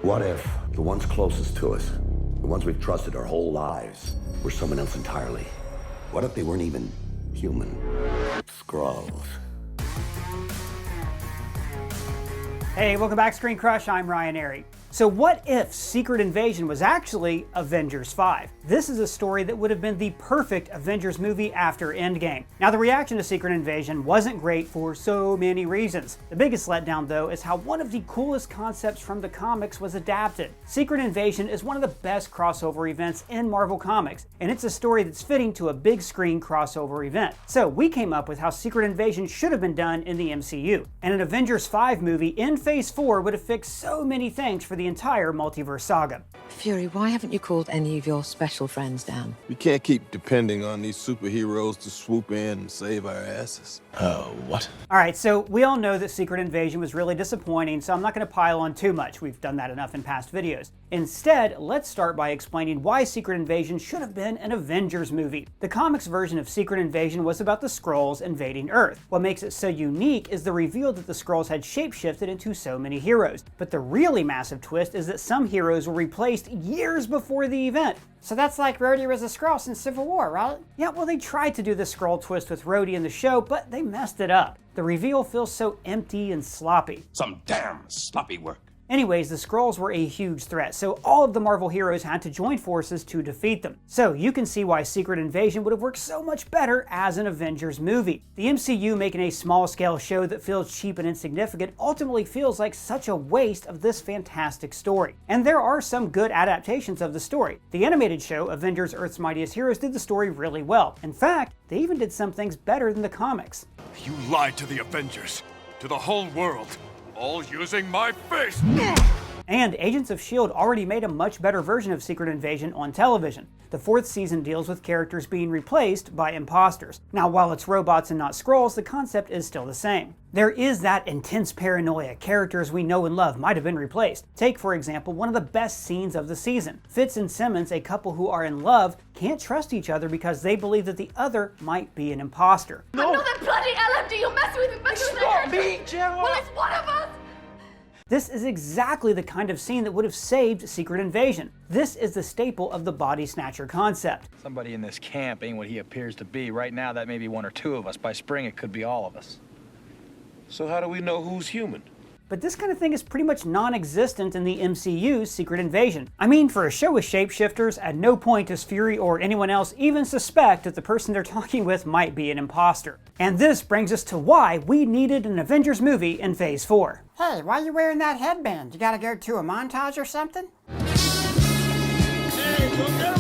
What if the ones closest to us, the ones we've trusted our whole lives, were someone else entirely? What if they weren't even human? Skrulls. Hey, welcome back, ScreenCrush. I'm Ryan Airy. So what if Secret Invasion was actually Avengers 5? This is a story that would have been the perfect Avengers movie after Endgame. Now, the reaction to Secret Invasion wasn't great for so many reasons. The biggest letdown, though, is how one of the coolest concepts from the comics was adapted. Secret Invasion is one of the best crossover events in Marvel Comics, and it's a story that's fitting to a big screen crossover event. So we came up with how Secret Invasion should have been done in the MCU, and an Avengers 5 movie in Phase 4 would have fixed so many things for the entire multiverse saga. Fury, why haven't you called any of your special friends down? We can't keep depending on these superheroes to swoop in and save our asses. What? Alright, so we all know that Secret Invasion was really disappointing, so I'm not going to pile on too much. We've done that enough in past videos. Instead, let's start by explaining why Secret Invasion should have been an Avengers movie. The comics version of Secret Invasion was about the Skrulls invading Earth. What makes it so unique is the reveal that the Skrulls had shapeshifted into so many heroes. But the really massive twist is that some heroes were replaced years before the event. So that's like Rhodey was a Skrull since Civil War, right? Yeah, well, they tried to do the Skrull twist with Rhodey in the show, but they messed it up. The reveal feels so empty and sloppy. Some damn sloppy work. Anyways, the Skrulls were a huge threat, so all of the Marvel heroes had to join forces to defeat them. So you can see why Secret Invasion would have worked so much better as an Avengers movie. The MCU making a small-scale show that feels cheap and insignificant ultimately feels like such a waste of this fantastic story. And there are some good adaptations of the story. The animated show, Avengers Earth's Mightiest Heroes, did the story really well. In fact, they even did some things better than the comics. You lied to the Avengers, to the whole world. All using my face! And Agents of S.H.I.E.L.D. already made a much better version of Secret Invasion on television. The 4th season deals with characters being replaced by imposters. Now, while it's robots and not Skrulls, the concept is still the same. There is that intense paranoia. Characters we know and love might have been replaced. Take, for example, one of the best scenes of the season. Fitz and Simmons, a couple who are in love, can't trust each other because they believe that the other might be an imposter. No. Another bloody LMD you're messing with me. It's not me, Gemma! Well, it's one of us! This is exactly the kind of scene that would have saved Secret Invasion. This is the staple of the body snatcher concept. Somebody in this camp ain't what he appears to be. Right now, that may be one or two of us. By spring, it could be all of us. So how do we know who's human? But this kind of thing is pretty much non-existent in the MCU's Secret Invasion. I mean, for a show with shapeshifters, at no point does Fury or anyone else even suspect that the person they're talking with might be an imposter. And this brings us to why we needed an Avengers movie in Phase 4. Hey, why are you wearing that headband? You gotta go to a montage or something? Hey, go get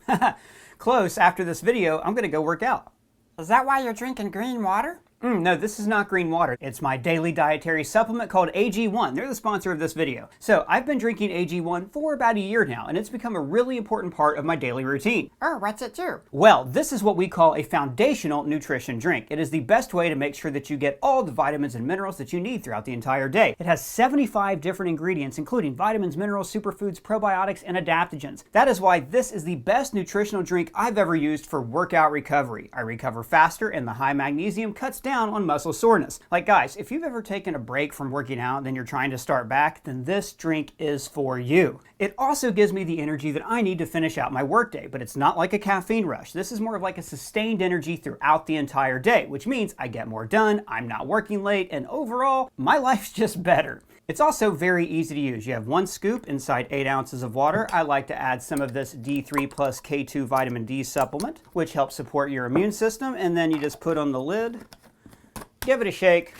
rocking! Close. After this video, I'm gonna go work out. Is that why you're drinking green water? No, this is not green water. It's my daily dietary supplement called AG1. They're the sponsor of this video. So I've been drinking AG1 for about a year now, and it's become a really important part of my daily routine. Oh, what's it do? Well, this is what we call a foundational nutrition drink. It is the best way to make sure that you get all the vitamins and minerals that you need throughout the entire day. It has 75 different ingredients, including vitamins, minerals, superfoods, probiotics, and adaptogens. That is why this is the best nutritional drink I've ever used for workout recovery. I recover faster, and the high magnesium cuts down on muscle soreness. Like guys, if you've ever taken a break from working out and then you're trying to start back, then this drink is for you. It also gives me the energy that I need to finish out my workday, but it's not like a caffeine rush. This is more of like a sustained energy throughout the entire day, which means I get more done, I'm not working late, and overall, my life's just better. It's also very easy to use. You have 1 scoop inside 8 ounces of water. I like to add some of this D3 plus K2 vitamin D supplement, which helps support your immune system, and then you just put on the lid, give it a shake,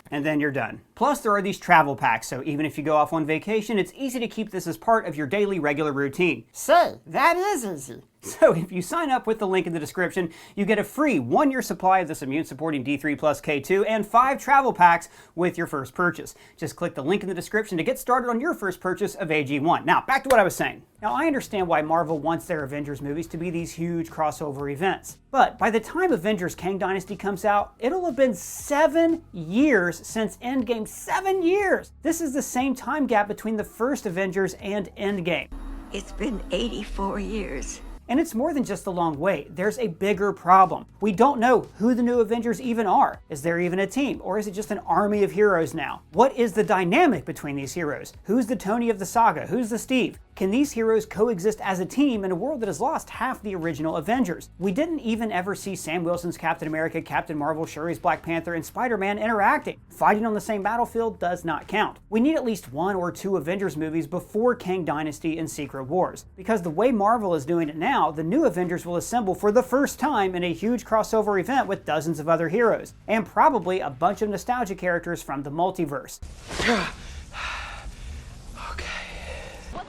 and then you're done. Plus, there are these travel packs, so even if you go off on vacation, it's easy to keep this as part of your daily regular routine. Say, that is easy. So if you sign up with the link in the description, you get a free 1-year supply of this immune-supporting D3 plus K2 and 5 travel packs with your first purchase. Just click the link in the description to get started on your first purchase of AG1. Now, back to what I was saying. Now, I understand why Marvel wants their Avengers movies to be these huge crossover events. But by the time Avengers Kang Dynasty comes out, it'll have been 7 years since Endgame. 7 years! This is the same time gap between the first Avengers and Endgame. It's been 84 years. And it's more than just the long wait. There's a bigger problem. We don't know who the new Avengers even are. Is there even a team, or is it just an army of heroes now? What is the dynamic between these heroes? Who's the Tony of the saga? Who's the Steve? Can these heroes coexist as a team in a world that has lost half the original Avengers? We didn't even ever see Sam Wilson's Captain America, Captain Marvel, Shuri's Black Panther, and Spider-Man interacting. Fighting on the same battlefield does not count. We need at least 1 or 2 Avengers movies before Kang Dynasty and Secret Wars. Because the way Marvel is doing it now, the new Avengers will assemble for the first time in a huge crossover event with dozens of other heroes, and probably a bunch of nostalgia characters from the multiverse.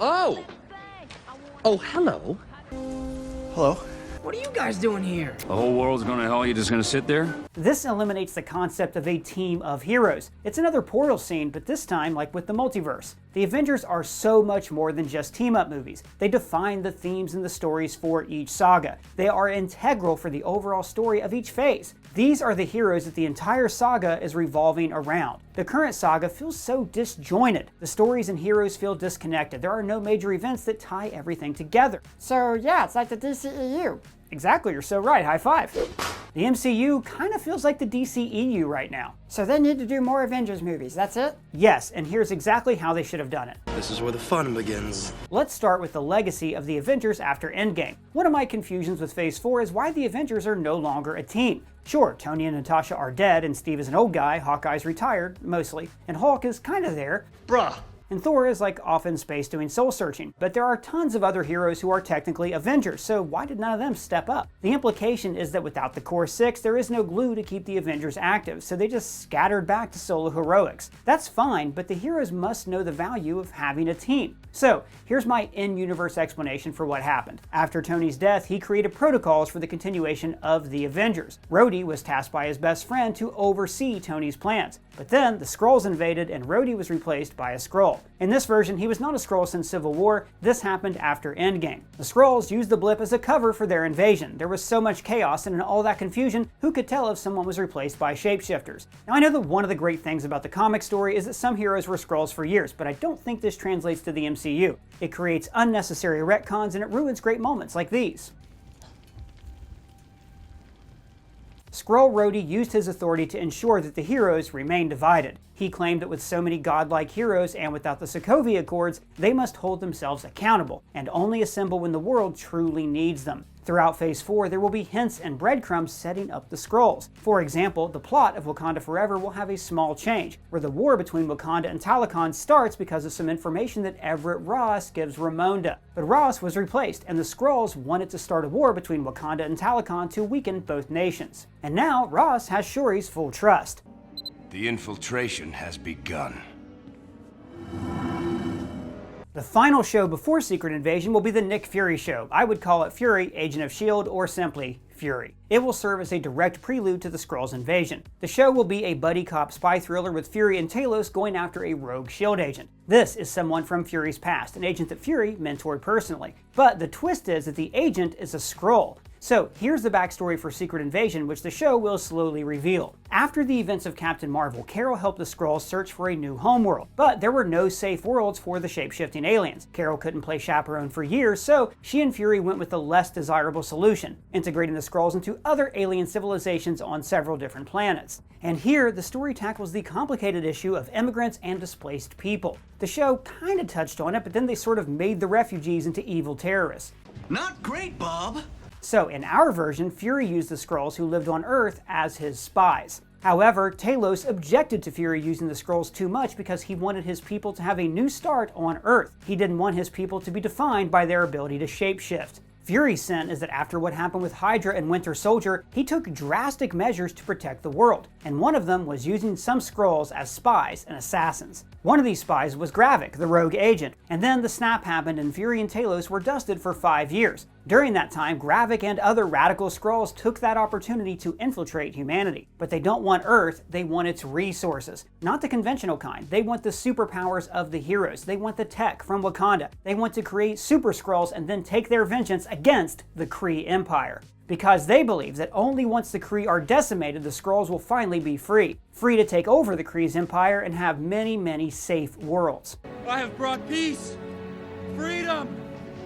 Oh! Oh, hello. Hello. What are you guys doing here? The whole world's going to hell, you just going to sit there? This eliminates the concept of a team of heroes. It's another Portal scene, but this time like with the multiverse. The Avengers are so much more than just team-up movies. They define the themes and the stories for each saga. They are integral for the overall story of each phase. These are the heroes that the entire saga is revolving around. The current saga feels so disjointed. The stories and heroes feel disconnected. There are no major events that tie everything together. So yeah, it's like the DCEU. Exactly, you're so right, high five. The MCU kind of feels like the DCEU right now. So they need to do more Avengers movies, that's it? Yes, and here's exactly how they should have done it. This is where the fun begins. Let's start with the legacy of the Avengers after Endgame. One of my confusions with Phase 4 is why the Avengers are no longer a team. Sure, Tony and Natasha are dead, and Steve is an old guy, Hawkeye's retired, mostly, and Hulk is kind of there. Bruh. And Thor is like off in space doing soul searching. But there are tons of other heroes who are technically Avengers, so why did none of them step up? The implication is that without the core 6, there is no glue to keep the Avengers active, so they just scattered back to solo heroics. That's fine, but the heroes must know the value of having a team. So here's my in-universe explanation for what happened. After Tony's death, he created protocols for the continuation of the Avengers. Rhodey was tasked by his best friend to oversee Tony's plans. But then the Skrulls invaded and Rhodey was replaced by a Skrull. In this version, he was not a Skrull since Civil War. This happened after Endgame. The Skrulls used the blip as a cover for their invasion. There was so much chaos and in all that confusion, who could tell if someone was replaced by shapeshifters? Now I know that one of the great things about the comic story is that some heroes were Skrulls for years, but I don't think this translates to the MCU. It creates unnecessary retcons and it ruins great moments like these. Skrull Rhodey used his authority to ensure that the heroes remain divided. He claimed that with so many godlike heroes and without the Sokovia Accords, they must hold themselves accountable and only assemble when the world truly needs them. Throughout Phase 4, there will be hints and breadcrumbs setting up the Skrulls. For example, the plot of Wakanda Forever will have a small change, where the war between Wakanda and Talokan starts because of some information that Everett Ross gives Ramonda. But Ross was replaced, and the Skrulls wanted to start a war between Wakanda and Talokan to weaken both nations. And now, Ross has Shuri's full trust. The infiltration has begun. The final show before Secret Invasion will be the Nick Fury show. I would call it Fury, Agent of S.H.I.E.L.D., or simply Fury. It will serve as a direct prelude to the Skrulls' invasion. The show will be a buddy cop spy thriller with Fury and Talos going after a rogue S.H.I.E.L.D. agent. This is someone from Fury's past, an agent that Fury mentored personally. But the twist is that the agent is a Skrull. So here's the backstory for Secret Invasion, which the show will slowly reveal. After the events of Captain Marvel, Carol helped the Skrulls search for a new homeworld, but there were no safe worlds for the shape-shifting aliens. Carol couldn't play chaperone for years, so she and Fury went with the less desirable solution, integrating the Skrulls into other alien civilizations on several different planets. And here, the story tackles the complicated issue of immigrants and displaced people. The show kind of touched on it, but then they sort of made the refugees into evil terrorists. Not great, Bob. So in our version, Fury used the Skrulls who lived on Earth as his spies. However, Talos objected to Fury using the Skrulls too much because he wanted his people to have a new start on Earth. He didn't want his people to be defined by their ability to shapeshift. Fury's sin is that after what happened with Hydra and Winter Soldier, he took drastic measures to protect the world, and one of them was using some Skrulls as spies and assassins. One of these spies was Gravik, the rogue agent, and then the snap happened and Fury and Talos were dusted for 5 years. During that time, Gravik and other radical Skrulls took that opportunity to infiltrate humanity. But they don't want Earth, they want its resources. Not the conventional kind. They want the superpowers of the heroes. They want the tech from Wakanda. They want to create super Skrulls and then take their vengeance against the Kree Empire. Because they believe that only once the Kree are decimated, the Skrulls will finally be free. Free to take over the Kree's empire and have many, many safe worlds. I have brought peace, freedom,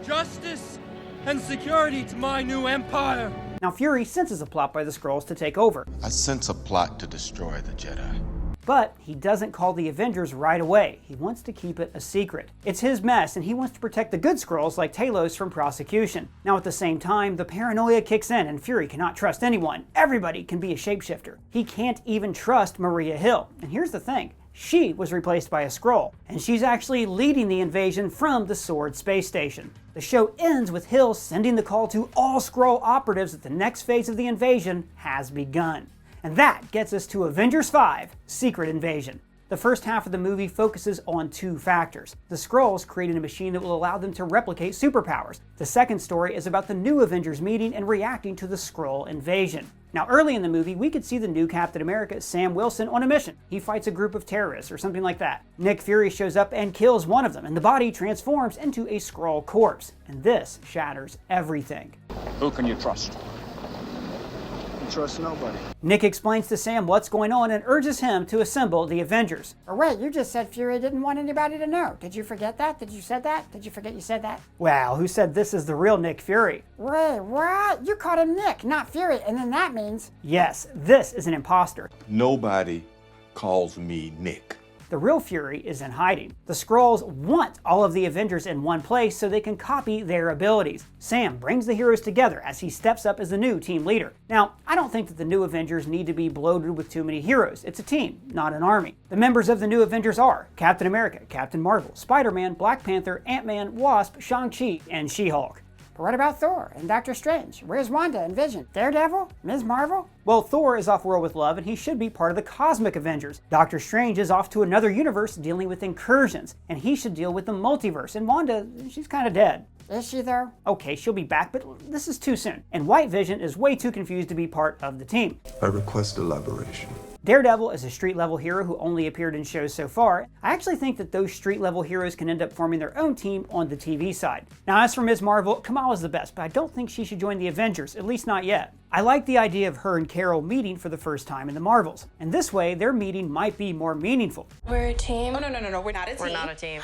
justice, and security to my new empire. Now Fury senses a plot by the Skrulls to take over. I sense a plot to destroy the Jedi. But he doesn't call the Avengers right away. He wants to keep it a secret. It's his mess, and he wants to protect the good Skrulls like Talos from prosecution. Now at the same time, the paranoia kicks in and Fury cannot trust anyone. Everybody can be a shapeshifter. He can't even trust Maria Hill. And here's the thing. She was replaced by a Skrull, and she's actually leading the invasion from the Sword space station. The show ends with Hill sending the call to all Skrull operatives that the next phase of the invasion has begun. And that gets us to Avengers 5, Secret Invasion. The first half of the movie focuses on two factors. The Skrulls created a machine that will allow them to replicate superpowers. The second story is about the new Avengers meeting and reacting to the Skrull invasion. Now early in the movie, we could see the new Captain America, Sam Wilson, on a mission. He fights a group of terrorists or something like that. Nick Fury shows up and kills one of them, and the body transforms into a Skrull corpse. And this shatters everything. Who can you trust? Trust nobody. Nick explains to Sam what's going on and urges him to assemble the Avengers. Or wait, you just said Fury didn't want anybody to know. Did you forget that? Did you said that? Did you forget you said that? Wow, who said this is the real Nick Fury? Wait, what? You called him Nick, not Fury, and then that means... Yes, this is an imposter. Nobody calls me Nick. The real Fury is in hiding. The Skrulls want all of the Avengers in one place so they can copy their abilities. Sam brings the heroes together as he steps up as the new team leader. Now, I don't think that the new Avengers need to be bloated with too many heroes. It's a team, not an army. The members of the new Avengers are Captain America, Captain Marvel, Spider-Man, Black Panther, Ant-Man, Wasp, Shang-Chi, and She-Hulk. But what about Thor and Doctor Strange? Where's Wanda and Vision? Daredevil? Ms. Marvel? Well, Thor is off-world with love, and he should be part of the Cosmic Avengers. Doctor Strange is off to another universe dealing with incursions, and he should deal with the multiverse. And Wanda, she's kind of dead. Is she though? Okay, she'll be back, but this is too soon. And White Vision is way too confused to be part of the team. I request elaboration. Daredevil is a street-level hero who only appeared in shows so far. I actually think that those street-level heroes can end up forming their own team on the TV side. Now, as for Ms. Marvel, Kamala's the best, but I don't think she should join the Avengers, at least not yet. I like the idea of her and Carol meeting for the first time in the Marvels, and this way their meeting might be more meaningful. We're a team. Oh, no, we're not a team. We're not a team.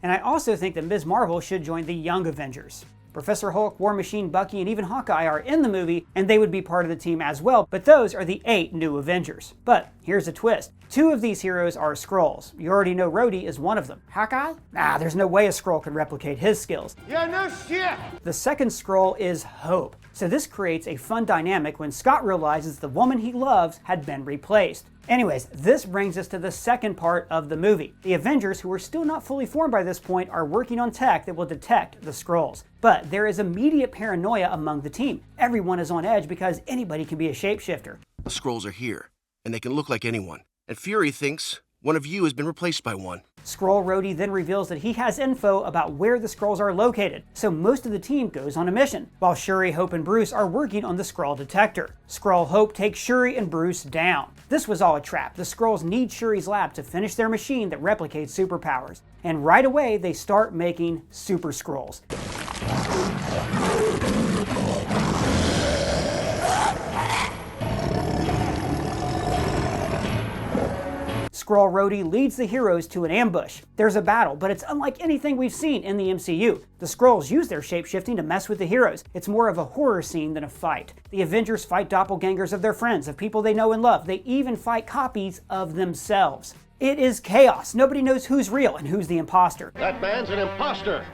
And I also think that Ms. Marvel should join the Young Avengers. Professor Hulk, War Machine, Bucky, and even Hawkeye are in the movie, and they would be part of the team as well, but those are the 8 new Avengers. But here's a twist. 2 of these heroes are Skrulls. You already know Rhodey is one of them. Hawkeye? Nah, there's no way a Skrull can replicate his skills. Yeah, no shit! The second Skrull is Hope. So this creates a fun dynamic when Scott realizes the woman he loves had been replaced. Anyways, this brings us to the second part of the movie. The Avengers, who are still not fully formed by this point, are working on tech that will detect the Skrulls. But there is immediate paranoia among the team. Everyone is on edge because anybody can be a shapeshifter. The Skrulls are here, and they can look like anyone. And Fury thinks one of you has been replaced by one. Skrull Rhodey then reveals that he has info about where the Skrulls are located, so most of the team goes on a mission, while Shuri, Hope, and Bruce are working on the Skrull detector. Skrull Hope takes Shuri and Bruce down. This was all a trap. The Skrulls need Shuri's lab to finish their machine that replicates superpowers. And right away, they start making Super Skrulls. Skrull Rhodey leads the heroes to an ambush. There's a battle, but it's unlike anything we've seen in the MCU. The Skrulls use their shapeshifting to mess with the heroes. It's more of a horror scene than a fight. The Avengers fight doppelgangers of their friends, of people they know and love. They even fight copies of themselves. It is chaos. Nobody knows who's real and who's the imposter. That man's an imposter.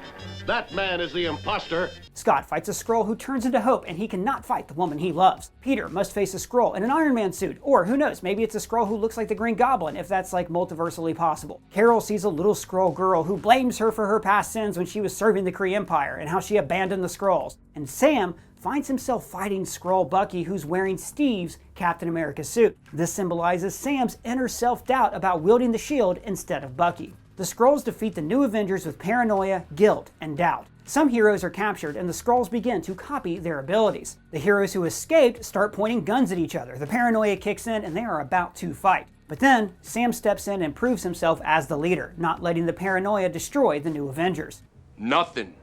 That man is the imposter. Scott fights a Skrull who turns into Hope, and he cannot fight the woman he loves. Peter must face a Skrull in an Iron Man suit, or who knows, maybe it's a Skrull who looks like the Green Goblin, if that's like multiversally possible. Carol sees a little Skrull girl who blames her for her past sins when she was serving the Kree Empire and how she abandoned the Skrulls. And Sam finds himself fighting Skrull Bucky, who's wearing Steve's Captain America suit. This symbolizes Sam's inner self-doubt about wielding the shield instead of Bucky. The Skrulls defeat the new Avengers with paranoia, guilt, and doubt. Some heroes are captured, and the Skrulls begin to copy their abilities. The heroes who escaped start pointing guns at each other. The paranoia kicks in, and they are about to fight. But then, Sam steps in and proves himself as the leader, not letting the paranoia destroy the new Avengers. Nothing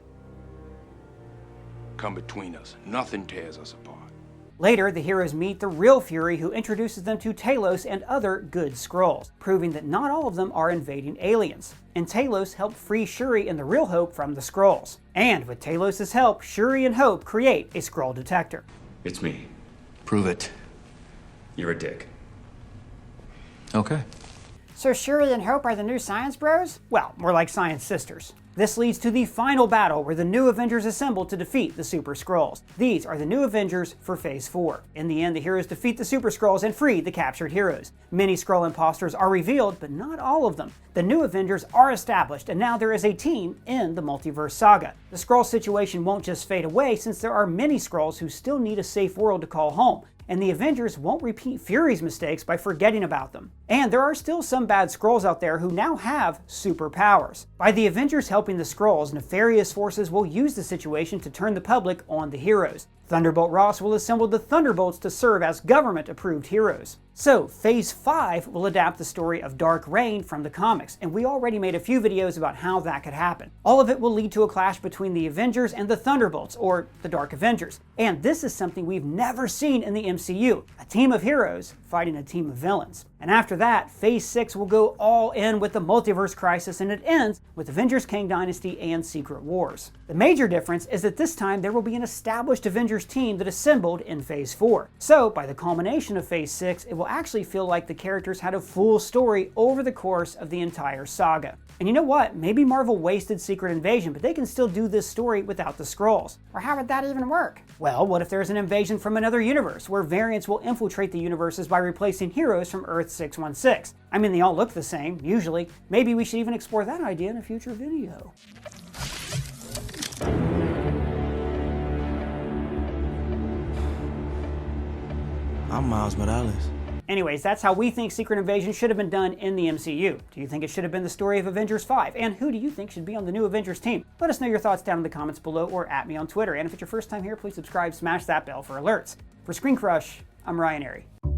come between us. Nothing tears us apart. Later, the heroes meet the real Fury, who introduces them to Talos and other good Skrulls, proving that not all of them are invading aliens. And Talos helped free Shuri and the real Hope from the Skrulls. And with Talos' help, Shuri and Hope create a Skrull detector. It's me. Prove it. You're a dick. Okay. So Shuri and Hope are the new science bros? Well, more like science sisters. This leads to the final battle where the new Avengers assemble to defeat the Super Skrulls. These are the new Avengers for Phase 4. In the end, the heroes defeat the Super Skrulls and free the captured heroes. Many Skrull imposters are revealed, but not all of them. The new Avengers are established, and now there is a team in the multiverse saga. The Skrull situation won't just fade away, since there are many Skrulls who still need a safe world to call home. And the Avengers won't repeat Fury's mistakes by forgetting about them. And there are still some bad Skrulls out there who now have superpowers. By the Avengers helping the Skrulls, nefarious forces will use the situation to turn the public on the heroes. Thunderbolt Ross will assemble the Thunderbolts to serve as government-approved heroes. So, Phase 5 will adapt the story of Dark Reign from the comics, and we already made a few videos about how that could happen. All of it will lead to a clash between the Avengers and the Thunderbolts, or the Dark Avengers. And this is something we've never seen in the MCU, a team of heroes fighting a team of villains. And after that, Phase 6 will go all in with the multiverse crisis, and it ends with Avengers Kang Dynasty and Secret Wars. The major difference is that this time there will be an established Avengers team that assembled in Phase 4. So, by the culmination of Phase 6, it will actually feel like the characters had a full story over the course of the entire saga. And you know what? Maybe Marvel wasted Secret Invasion, but they can still do this story without the Skrulls. Or how would that even work? Well, what if there's an invasion from another universe, where variants will infiltrate the universes by replacing heroes from Earth 616? I mean, they all look the same, usually. Maybe we should even explore that idea in a future video. I'm Miles Morales. Anyways, that's how we think Secret Invasion should have been done in the MCU. Do you think it should have been the story of Avengers 5? And who do you think should be on the new Avengers team? Let us know your thoughts down in the comments below or at me on Twitter. And if it's your first time here, please subscribe, smash that bell for alerts. For ScreenCrush, I'm Ryan Airy.